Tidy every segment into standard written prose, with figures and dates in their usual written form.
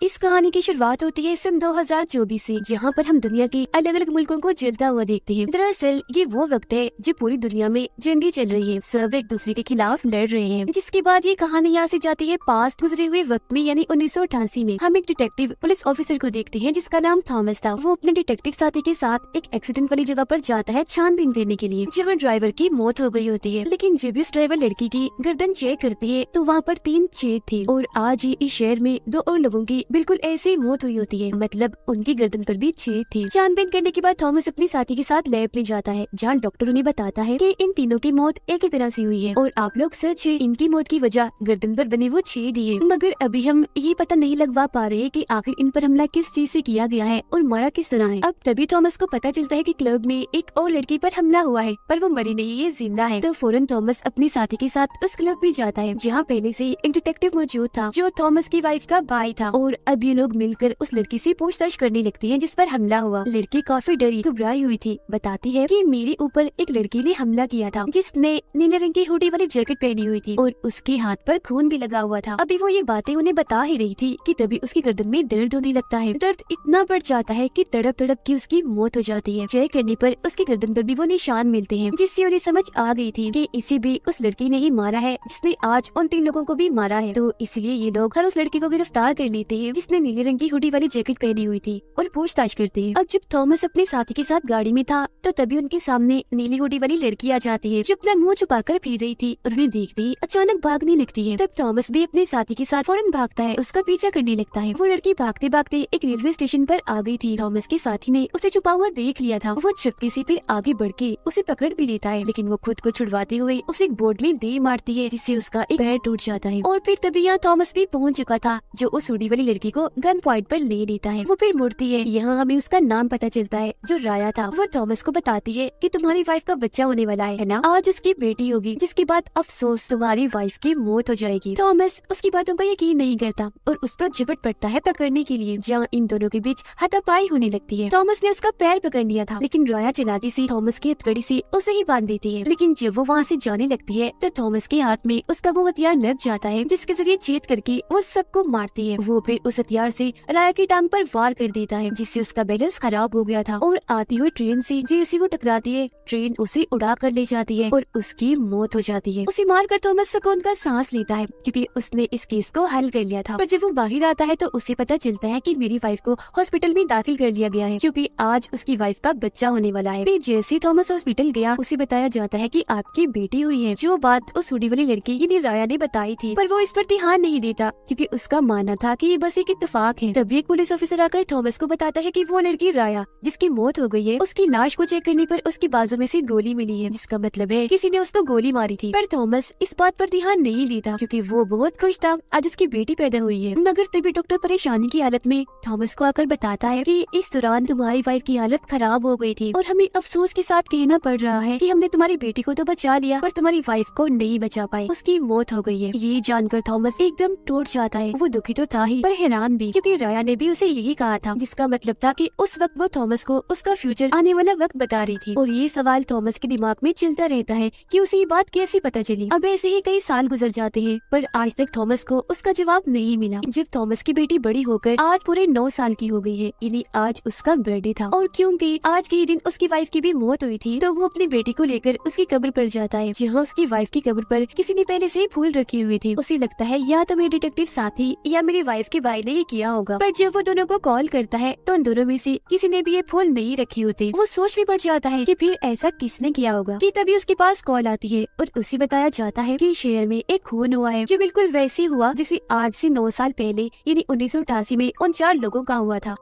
इस कहानी की शुरुआत होती है सन 2024 से, जहाँ पर हम दुनिया के अलग अलग मुल्कों को जलता हुआ देखते हैं। दरअसल ये वो वक्त है जब पूरी दुनिया में जंगी चल रही है, सब एक दूसरे के खिलाफ लड़ रहे हैं। जिसके बाद ये कहानी यहाँ से जाती है पास्ट गुजरे हुए वक्त में, यानी 1988 में। हम एक डिटेक्टिव पुलिस ऑफिसर को देखते हैं जिसका नाम थॉमस था। वो अपने डिटेक्टिव साथी के साथ एक एक्सीडेंट वाली जगह पर जाता है छानबीन करने के लिए, जहाँ ड्राइवर की मौत हो गई होती है। लेकिन जब इस ड्राइवर लड़की की गर्दन चेक करती है तो वहाँ पर 3 छेद थे, और आज ही इस शहर में 2 और लोगों की बिल्कुल ऐसी मौत हुई होती है, मतलब उनकी गर्दन पर भी छेद थे। छानबीन करने के बाद थॉमस अपनी साथी के साथ लैब में जाता है, जहाँ डॉक्टर उन्हें बताता है कि इन तीनों की मौत एक ही तरह से हुई है, और आप लोग सच है, इनकी मौत की वजह गर्दन पर बने वो छेद ही है। मगर अभी हम ये पता नहीं लगवा पा रहे कि आखिर इन पर हमला किस चीज से किया गया है और मारा किस तरह है। अब तभी थॉमस को पता चलता है कि क्लब में एक और लड़की पर हमला हुआ है, पर वो मरी नहीं, ये जिंदा है। तो फौरन थॉमस अपनी साथी के साथ उस क्लब में जाता है, जहाँ पहले से एक डिटेक्टिव मौजूद था जो थॉमस की वाइफ का भाई था। और अब ये लोग मिलकर उस लड़की से पूछताछ करने लगती हैं जिस पर हमला हुआ। लड़की काफी डरी घबराई हुई थी, बताती है कि मेरे ऊपर एक लड़की ने हमला किया था जिसने नीले रंग की हुडी वाली जैकेट पहनी हुई थी और उसके हाथ पर खून भी लगा हुआ था। अभी वो ये बातें उन्हें बता ही रही थी कि तभी उसकी गर्दन में दर्द होने लगता है। दर्द इतना बढ़ जाता है कि तड़प तड़प की उसकी मौत हो जाती है। चेक करने पर उसकी गर्दन पर भी वो निशान मिलते हैं, जिससे उन्हें समझ आ गई थी कि इसे भी उस लड़की ने ही मारा है जिसने आज उन 3 लोगों को भी मारा है। तो इसलिए ये लोग हर उस लड़की को गिरफ्तार कर लेते हैं जिसने नीले रंग की हुडी वाली जैकेट पहनी हुई थी, और पूछताछ करते हैं। अब जब थॉमस अपने साथी के साथ गाड़ी में था तो तभी उनके सामने नीली हुडी वाली लड़की आ जाती है, जो अपना मुंह छुपाकर फिर रही थी, और उन्हें देखते ही अचानक भागने लगती है। तब थॉमस भी अपने साथी के साथ फौरन भागता है, उसका पीछा करने लगता है। वो लड़की भागते भागते एक रेलवे स्टेशन पर आ गई थी। थॉमस के साथी ने उसे छुपा हुआ देख लिया था। वो चुपके से फिर आगे बढ़ के उसे पकड़ भी लेता है, लेकिन वो खुद को छुड़वाते हुए उसे एक बोर्ड में दे मारती है, जिससे उसका एक पैर टूट जाता है। और फिर तभी यहाँ थॉमस भी पहुँच चुका था, जो उस हुडी वाली लड़की को गन पॉइंट पर ले लेता है। वो फिर मुड़ती है, यहाँ हमें उसका नाम पता चलता है जो राया था। वो थॉमस को बताती है कि तुम्हारी वाइफ का बच्चा होने वाला है ना, आज उसकी बेटी होगी, जिसके बाद अफसोस तुम्हारी वाइफ की मौत हो जाएगी। थॉमस उसकी बातों का यकीन नहीं करता और उस पर झपट पड़ता है पकड़ने के लिए, जहाँ इन दोनों के बीच हाथापाई होने लगती है। थॉमस ने उसका पैर पकड़ लिया था, लेकिन राया चालाकी से थॉमस की हथकड़ी से उसे ही बांध देती है। लेकिन जब वो वहाँ से जाने लगती है तो थॉमस के हाथ में उसका वो हथियार लग जाता है, जिसके जरिए छेद करके वो सबको मारती है। वो फिर उस हथियार से राया की टांग पर वार कर देता है, जिससे उसका बैलेंस खराब हो गया था, और आती हुई ट्रेन से जैसे वो टकराती है, ट्रेन उसे उड़ा कर ले जाती है और उसकी मौत हो जाती है। उसे मारकर थॉमस सुकून का सांस लेता है, क्योंकि उसने इस केस को हल कर लिया था। पर जब वो बाहर आता है तो उसे पता चलता है कि मेरी वाइफ को हॉस्पिटल में दाखिल कर लिया गया है, क्योंकि आज उसकी वाइफ का बच्चा होने वाला है। फिर जैसे ही थॉमस हॉस्पिटल गया, उसे बताया जाता है कि आपकी बेटी हुई है, जो बात उस हुडी वाली लड़की यानी राया ने बताई थी। पर वो इस पर ध्यान नहीं देता, क्योंकि उसका मानना था कि ये बस एक इत्तेफाक है। तभी एक पुलिस ऑफिसर आकर थॉमस को बताता है कि वो लड़की राया जिसकी मौत हो गई है, उसकी लाश को चेक करने पर उसकी बाजू में से गोली मिली है, जिसका मतलब है किसी ने उसको गोली मारी थी। पर थॉमस इस बात पर ध्यान नहीं देता, क्योंकि वो बहुत खुश था आज उसकी बेटी पैदा हुई है। मगर तभी डॉक्टर परेशानी की हालत में थॉमस को आकर बताता है कि इस दौरान तुम्हारी वाइफ की हालत खराब हो गई थी, और हमें अफसोस के साथ कहना पड़ रहा है कि हमने तुम्हारी बेटी को तो बचा लिया, पर तुम्हारी वाइफ को नहीं बचा पाए, उसकी मौत हो गई है। ये जानकर थॉमस एकदम टूट जाता है। वो दुखी तो था ही, पर हैरान भी, क्योंकि राया ने भी उसे यही कहा था, जिसका मतलब था कि उस वक्त वो थॉमस को उसका फ्यूचर आने वाला वक्त बता रही थी। और ये सवाल थॉमस के दिमाग में चलता रहता है कि उसे ये बात कैसे पता चली। अब ऐसे ही कई साल गुजर जाते हैं, पर आज तक थॉमस को उसका जवाब नहीं मिला। जब थॉमस की बेटी बड़ी होकर आज पूरे 9 साल की हो गई है, यानी आज उसका बर्थडे था, और क्योंकि आज के ही दिन उसकी वाइफ की भी मौत हुई थी, तो वो अपनी बेटी को लेकर उसकी कब्र पर जाता है, जहाँ उसकी वाइफ की कब्र पर किसी ने पहले से ही फूल रखे हुए थे। उसे लगता है या तो मेरे डिटेक्टिव साथी या मेरी वाइफ के भाई ने ये किया होगा। पर जब वो दोनों को कॉल करता है तो उन दोनों में से किसी ने भी ये फूल नहीं रखे होते। वो सोच में पड़ जाता है कि फिर ऐसा किसने किया होगा। कि तभी उसके पास कॉल आती है और उसे बताया जाता है कि शहर में एक खून हुआ है, जो बिल्कुल वैसे हुआ जैसे आज से 9 साल पहले यानी 1988 में उन 4 लोगों का हुआ था।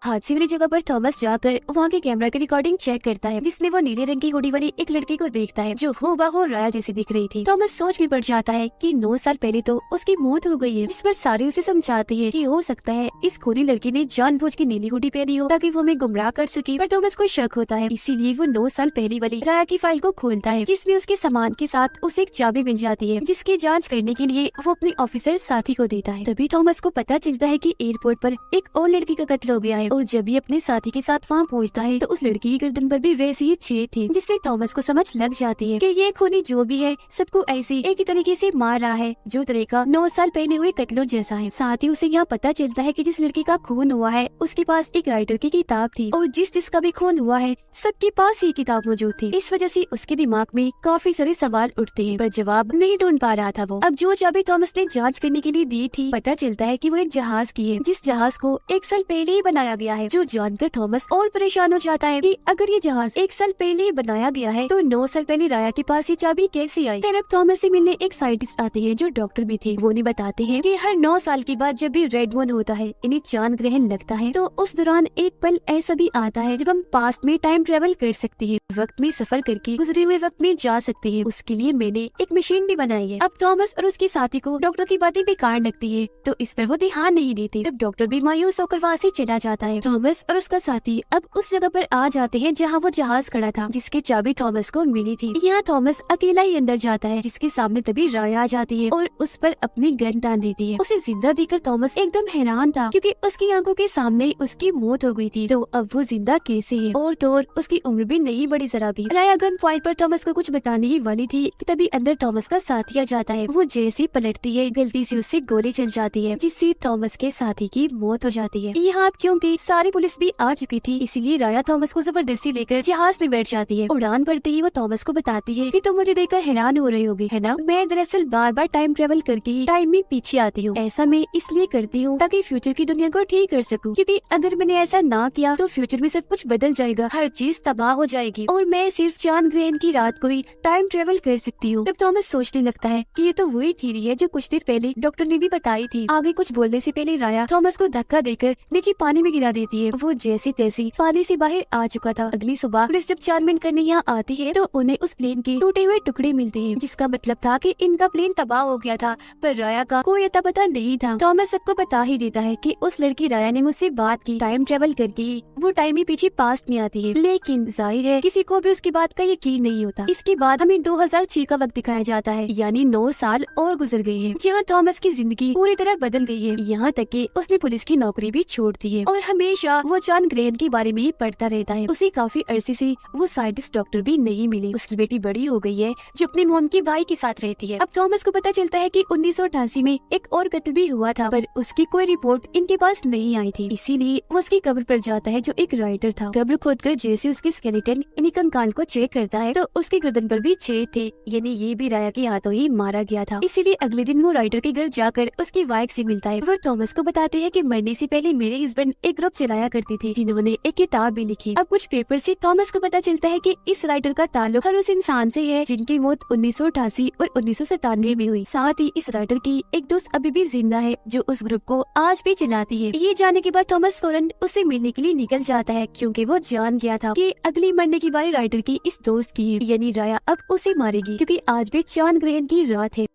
हादसे वाली जगह पर थॉमस जाकर वहाँ के कैमरा की रिकॉर्डिंग चेक करता है, जिसमें वो नीले रंग की हुडी वाली एक लड़की को देखता है, जो हूबहू राया जैसी दिख रही थी। थॉमस सोच में पड़ जाता है कि 9 साल पहले तो उसकी मौत हो गई है, जिस पर सारे उसे समझाते हैं कि हो सकता है इस खूनी लड़की ने जानबूझ के नीली हुडी पहनी हो ताकि वो हमें गुमराह कर सके। पर थॉमस को शक होता है, इसीलिए वो 9 साल पहले वाली राया की फाइल को खोलता है, जिसमें उसके सामान के साथ उसे एक चाबी मिल जाती है, जिसकी जाँच करने के लिए वो अपने ऑफिसर साथी को देता है। तभी थॉमस को पता चलता है कि एयरपोर्ट पर एक और लड़की का कत्ल हो गया है, और जब भी अपने साथी के साथ वहाँ पहुँचता है तो उस लड़की की गर्दन पर भी वैसे ही छेद थे, जिससे थॉमस को समझ लग जाती है कि ये खूनी जो भी है सबको ऐसे एक ही तरीके से मार रहा है जो तरीका 9 साल पहले हुए कत्लों जैसा है। साथ ही उसे यहाँ पता चलता है कि जिस लड़की का खून हुआ है उसके पास एक राइटर की किताब थी और जिसका भी खून हुआ है सबके पास ये किताब मौजूद थी। इस वजह से उसके दिमाग में काफी सारे सवाल उठते हैं पर जवाब नहीं ढूंढ पा रहा था वो। अब जो चाबी थॉमस ने जांच करने के लिए दी थी पता चलता है कि वो एक जहाज की है, जिस जहाज को 1 साल पहले ही बनाया गया है, जो जानकर थॉमस और परेशान हो जाता है कि अगर ये जहाज 1 साल पहले ही बनाया गया है तो 9 साल पहले राया के पास ये चाबी कैसे आई। फिर अब थॉमस से मिलने एक साइंटिस्ट आते हैं जो डॉक्टर भी थे। वो उन्हें बताते हैं कि हर 9 साल के बाद जब भी रेड मून होता है इन्हें चांद ग्रहण लगता है तो उस दौरान एक पल ऐसा भी आता है जब हम पास्ट में टाइम ट्रेवल कर सकते हैं, वक्त में सफर करके गुजरे हुए वक्त में जा सकते हैं। उसके लिए मैंने एक मशीन भी बनाई है। अब थॉमस और उसके साथी को डॉक्टर की बातें बेकार लगती है तो इस पर वो ध्यान नहीं देते। तब डॉक्टर भी मायूस होकर वहाँ से चला जाता है। थॉमस और उसका साथी अब उस जगह पर आ जाते हैं जहाँ वो जहाज खड़ा था, जिसकी चाबी थॉमस को मिली थी। यहाँ थॉमस अकेला ही अंदर जाता है, जिसके सामने तभी राया आ जाती है और उस पर अपनी गन तान देती है। उसे जिंदा देखकर थॉमस एकदम हैरान था क्योंकि उसकी आंखों के सामने उसकी मौत हो गई थी, तो अब वो जिंदा कैसे है। और तो और उसकी उम्र भी नहीं बढ़ी जरा भी। राया गन पॉइंट पर थॉमस को कुछ बताने ही वाली थी कि तभी अंदर थॉमस का साथी आ जाता है। वो जैसे पलटती है गलती से उससे गोली चल जाती है, जिससे थॉमस के साथी की मौत हो जाती है। यहाँ क्योंकि सारी पुलिस भी आ चुकी थी इसीलिए राया थॉमस को जबरदस्ती लेकर जहाज में बैठ जाती है। उड़ान भरते ही वो थॉमस को बताती है कि तुम मुझे देखकर हैरान हो रही होगी है ना, मैं दरअसल बार बार टाइम ट्रेवल करके ही टाइम में पीछे आती हूँ। ऐसा मैं इसलिए करती हूँ ताकि फ्यूचर की दुनिया को ठीक कर सकूँ, क्योंकि अगर मैंने ऐसा ना किया तो फ्यूचर में सब कुछ बदल जाएगा, हर चीज तबाह हो जाएगी और मैं सिर्फ चांद ग्रहण की रात को ही टाइम ट्रेवल कर सकती हूँ। तब थॉमस सोचने लगता है कि ये तो वही थ्योरी है जो कुछ देर पहले डॉक्टर ने भी बताई थी। आगे कुछ बोलने से पहले राया थॉमस को धक्का देकर नीचे पानी में गिरा देती है। वो जैसे तैसे पानी से बाहर आ चुका था। अगली सुबह पुलिस जब चांदबीन करने यहाँ आती है तो उन्हें उस प्लेन के टूटे हुए टुकड़े मिलते हैं, जिसका मतलब था कि इनका प्लेन तबाह हो गया था, पर राया का कोई अता पता नहीं था। थॉमस सबको बता ही देता है कि उस लड़की राया ने मुझसे बात की, टाइम ट्रेवल करके ही वो टाइम ही पीछे पास्ट में आती है। लेकिन जाहिर है किसी को भी उसकी बात का यकीन नहीं होता। इसके बाद हमें 2006 का वक्त दिखाया जाता है, यानी 9 साल और गुजर गए हैं, जहाँ थॉमस की जिंदगी पूरी तरह बदल गई है। यहाँ तक कि उसने पुलिस की नौकरी भी छोड़ दी है और हमेशा वो चांद ग्रहण के बारे में ही पढ़ता रहता है। उसे काफी अरसे से वो साइंटिस्ट डॉक्टर भी नहीं मिले। उसकी बेटी बड़ी हो गई है जो अपने मोम के भाई के साथ रहती है। अब थॉमस को पता चलता है कि 1988 में एक और कत्ल भी हुआ था, पर उसकी कोई रिपोर्ट इनके पास नहीं आई थी। इसीलिए वो उसकी कब्र पर जाता है जो एक राइटर था। कब्र खोदकर जैसे उसकी स्केलेटन यानी कंकाल को चेक करता है तो उसकी गर्दन पर भी छेद थे, यानी ये भी राया के हाथों ही मारा गया था। इसीलिए अगले दिन वो राइटर के घर जाकर उसकी वाइफ से मिलता है। वो थॉमस को बताते हैं कि मरने से पहले मेरे हस्बैंड एक ग्रुप चलाया करती थी जिन्होंने एक किताब भी लिखी। अब कुछ पेपर से थॉमस को पता चलता है कि इस राइटर का ताल्लुक हर उस इंसान से है जिनकी मौत 1988 और 1997 में हुई। साथ ही इस राइटर की एक दोस्त अभी भी जिंदा है जो उस ग्रुप को आज भी चलाती है। ये जानने के बाद थॉमस फौरन उससे मिलने के लिए निकल जाता है, क्योंकि वो जान गया था कि अगली मरने की बारी राइटर की इस दोस्त की है, यानी राया अब उसे मारेगी क्योंकि आज भी चांद ग्रहण की रात है।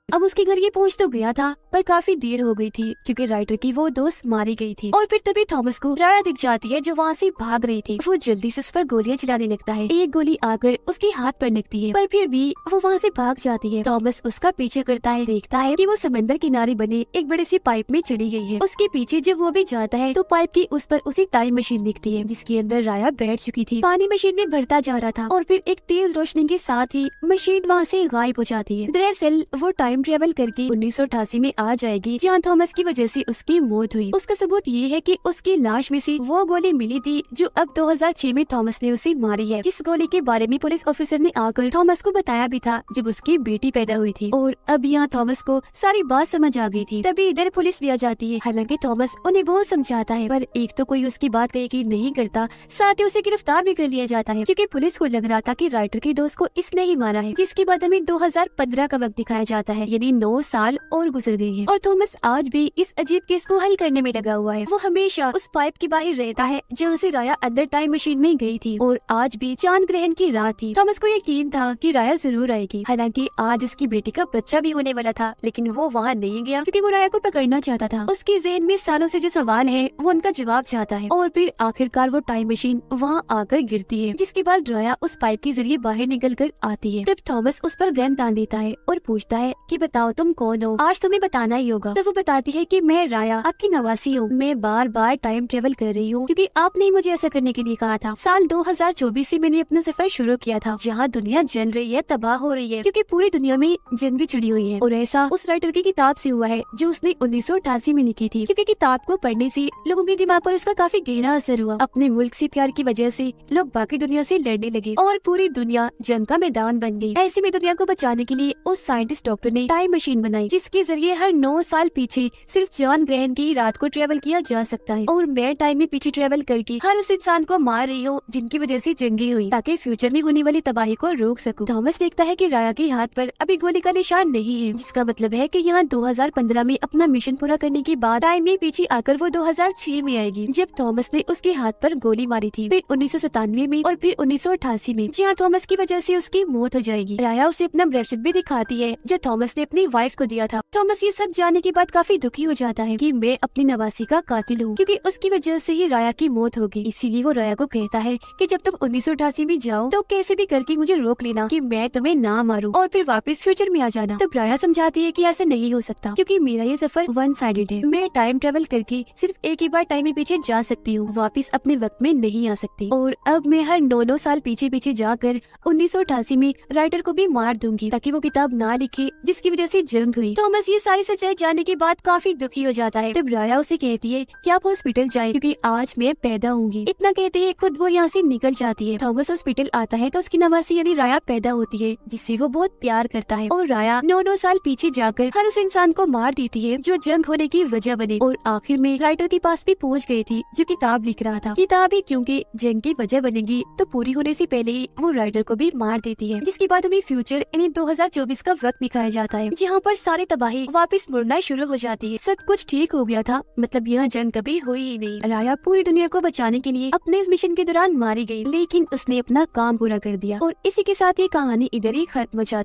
अब उसके घर ये पहुंच तो गया था पर काफी देर हो गई थी क्योंकि राइटर की वो दोस्त मारी गई थी। और फिर तभी थॉमस को राया दिख जाती है जो वहाँ से भाग रही थी। वो जल्दी से उस पर गोलियां चलाने लगता है। एक गोली आकर उसके हाथ पर लगती है पर फिर भी वो वहाँ से भाग जाती है। थॉमस उसका पीछे करता है, देखता है कि वो समंदर किनारे बने एक बड़े सी पाइप में चली गई है। उसके पीछे जब वो भी जाता है तो पाइप की उस पर उसे टाइम मशीन दिखती है जिसके अंदर राया बैठ चुकी थी। पानी मशीन में भरता जा रहा था और फिर एक तेज रोशनी के साथ ही मशीन वहाँ से गायब हो जाती है। दरअसल वो टाइम ट्रेवल करके 1988 में आ जाएगी जहाँ थॉमस की वजह से उसकी मौत हुई। उसका सबूत ये है कि उसकी लाश में से वो गोली मिली थी जो अब 2006 में थॉमस ने उसे मारी है, जिस गोली के बारे में पुलिस ऑफिसर ने आकर थॉमस को बताया भी था जब उसकी बेटी पैदा हुई थी। और अब यहाँ थॉमस को सारी बात समझ आ गई थी। तभी इधर पुलिस भी आ जाती है। हालांकि थॉमस उन्हें बहुत समझाता है पर एक तो कोई उसकी बात का यकीन नहीं करता, साथ ही उसे गिरफ्तार भी कर लिया जाता है क्योंकि पुलिस को लग रहा था कि राइटर की दोस्त को इसने ही मारा है। जिसके बाद हमें 2015 का वक्त दिखाया जाता है, यानी 9 साल और गुजर गए हैं और थॉमस आज भी इस अजीब केस को हल करने में लगा हुआ है। वो हमेशा उस पाइप के बाहर रहता है जहाँ से राया अंदर टाइम मशीन में गई थी और आज भी चांद ग्रहण की रात थी। थॉमस को यकीन था कि राया जरूर आएगी। हालांकि आज उसकी बेटी का बच्चा भी होने वाला था, लेकिन वो वहाँ नहीं गया क्योंकि वो राया को पकड़ना चाहता था। उसके ज़हन में सालों से जो सवाल है वो उनका जवाब चाहता है। और फिर आखिरकार वो टाइम मशीन वहाँ आकर गिरती है, जिसके बाद राया उस पाइप के जरिए बाहर निकल कर आती है। तब थॉमस उस पर गन तान देता है और पूछता है कि कि बताओ तुम कौन हो, आज तुम्हें बताना ही होगा। तो वो बताती है कि मैं राया आपकी नवासी हूँ, मैं बार बार टाइम ट्रेवल कर रही हूँ क्योंकि आपने ही मुझे ऐसा करने के लिए कहा था। साल 2024 से मैंने अपना सफर शुरू किया था, जहाँ दुनिया जल रही है, तबाह हो रही है क्योंकि पूरी दुनिया में जंग भी छिड़ी हुई है। और ऐसा उस राइटर की किताब से हुआ है जो उसने 1988 में लिखी थी, क्योंकि किताब को पढ़ने से लोगों के दिमाग पर उसका काफी गहरा असर हुआ। अपने मुल्क से प्यार की वजह से लोग बाकी दुनिया से लड़ने लगे और पूरी दुनिया जंग का मैदान बन गई। ऐसे में दुनिया को बचाने के लिए उस साइंटिस्ट डॉक्टर ने टाइम मशीन बनाई, जिसके जरिए हर 9 साल पीछे सिर्फ चांद ग्रहण की रात को ट्रेवल किया जा सकता है। और मैं टाइम में पीछे ट्रेवल करके हर उस इंसान को मार रही हूँ जिनकी वजह से जंगे हुई, ताकि फ्यूचर में होने वाली तबाही को रोक सकूं। थॉमस देखता है कि राया के हाथ पर अभी गोली का निशान नहीं है, जिसका मतलब है कि यहाँ 2015 में अपना मिशन पूरा करने के बाद टाइम में पीछे आकर वो 2006 में आएगी, जब थॉमस ने उसके हाथ पर गोली मारी थी, फिर 1997 में और फिर 1988 में, जहाँ थॉमस की वजह से उसकी मौत हो जाएगी। राया उसे अपना ब्रेसलेट भी दिखाती है जो थॉमस ने अपनी वाइफ को दिया था। थॉमस ये सब जानने के बाद काफी दुखी हो जाता है कि मैं अपनी नवासी का कातिल हूँ, क्योंकि उसकी वजह से ही राया की मौत होगी। इसीलिए वो राया को कहता है कि जब तुम 1988 में जाओ तो कैसे भी करके मुझे रोक लेना कि मैं तुम्हें ना मारूं और फिर वापस फ्यूचर में आ जाना। तब राया समझाती है कि ऐसा नहीं हो सकता, क्योंकि मेरा ये सफर वन साइडेड है। मैं टाइम ट्रेवल करके सिर्फ एक ही बार टाइम में पीछे जा सकती हूँ, वापस अपने वक्त में नहीं आ सकती। और अब मैं हर 9 साल पीछे पीछे जाकर 1988 में राइटर को भी मार दूंगी, ताकि वो किताब ना लिखे जिसकी वजह से जंग हुई। थॉमस ये सारी सच्चाई जानने के बाद काफी दुखी हो जाता है। तब राया उसे कहती है कि आप हॉस्पिटल जाएं, क्योंकि आज मैं पैदा होंगी। इतना कहते ही खुद वो यहाँ से निकल जाती है। थॉमस हॉस्पिटल आता है तो उसकी नवासी यानी राया पैदा होती है, जिससे वो बहुत प्यार करता है। और राया 9 साल पीछे जाकर हर उस इंसान को मार देती है जो जंग होने की वजह बने। और आखिर में राइटर के पास भी पहुँच गई थी जो किताब लिख रहा था। किताब ही क्योंकि जंग की वजह बनेगी तो पूरी होने से पहले ही वो राइटर को भी मार देती है, जिसके बाद हमें फ्यूचर यानी 2024 का वक्त दिखाया जाता है, जहाँ पर सारी तबाही वापस मुड़ना शुरू हो जाती है। सब कुछ ठीक हो गया था, मतलब यह जंग कभी हुई ही नहीं। राया पूरी दुनिया को बचाने के लिए अपने इस मिशन के दौरान मारी गई, लेकिन उसने अपना काम पूरा कर दिया। और इसी के साथ ये कहानी इधर ही खत्म हो जाती है।